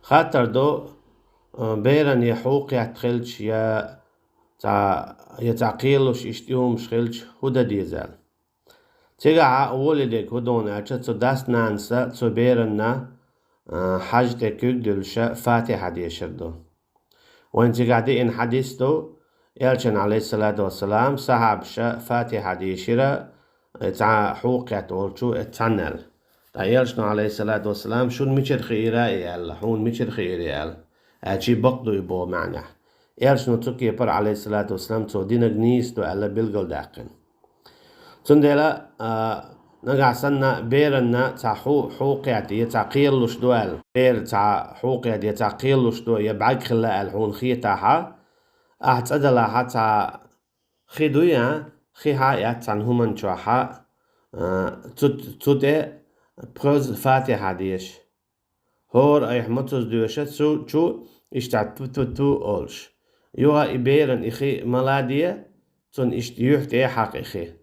خاطر دو بيرن يحوق يتخلش يتعقيلوش اشتيوم شخلش هدا ديزال تيجا ولدك هدون أشا تسو داس نانسا تسو بيرنا حاج تكيك دلشا فاتحة ديشردو وين تيجا دي إن حديثتو يالشن عليه الصلاة والسلام صحاب شا فاتحة ديشرا تع حوق يتولشو اتنال تا يالشن عليه الصلاة والسلام شون ميشر خيرا يال حون ميشر خيرا يال أشي بقدو يبو معنى يالشن تكي بر عليه الصلاة والسلام تسو دينك نيستو ألا بلغل داقن تندلا نجع سنة بيرنا تعحو حوقياتي يتعقيلوش دوال بير تع حوقياتي يتعقيلوش دو يبعك خلا الحون خيتاها أحتدلا حتى خيدويا خيها يتعن همن شوحا تودي بروز فاتحة ديش هور أي حمتوز دوشت شو اشتعت تو أولش يوها إبيرن إخي ملادية تون اشتيوحتي حق إخي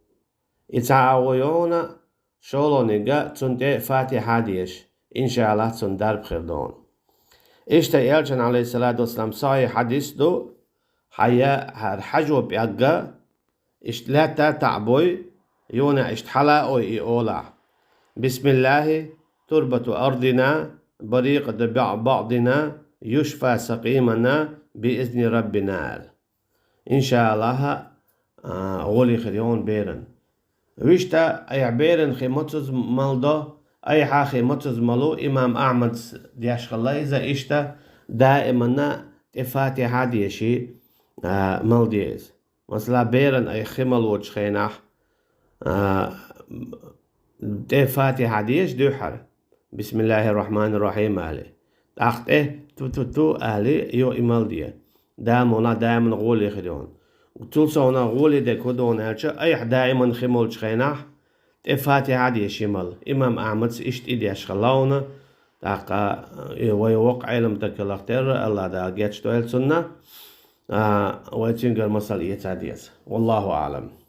يتعاويونا شولونيغا تون فاتحة ديش إن شاء الله تون درب خردون إشتا يالجن عليه الصلاة والسلام صحيح حديث دو حيا هرحجو بيقا اشتلاتا تعبوي يونا اشتحلا أو إيولا بسم الله تربة أرضنا بريق بعضنا يشفى سقيمنا بإذن ربنا إن شاء الله غولي خريون بيرن ويشتا أي بيرن خيمتوز مالدو أي حا خيمتوز مالو إمام أحمد دياش خلايزة إشتا دائما تفاتحة ديشي مالديز مثلا بيرن أي خيمال وش خيناح تفاتحة ديش دوحر بسم الله الرحمن الرحيم أهلي أخت تو أهلي يو إمال ديه دائما غولي خدون وتلصونا غولي دي كدون هالشا أي دائما خيمول شخيناح تفاتحة ديش شمال إمام أحمد إشت إديش خلاونا داقا ويوقع علم تكلاختير الله دا جيتش تويل سنة ويتشنجر مسال إيتاديس والله أعلم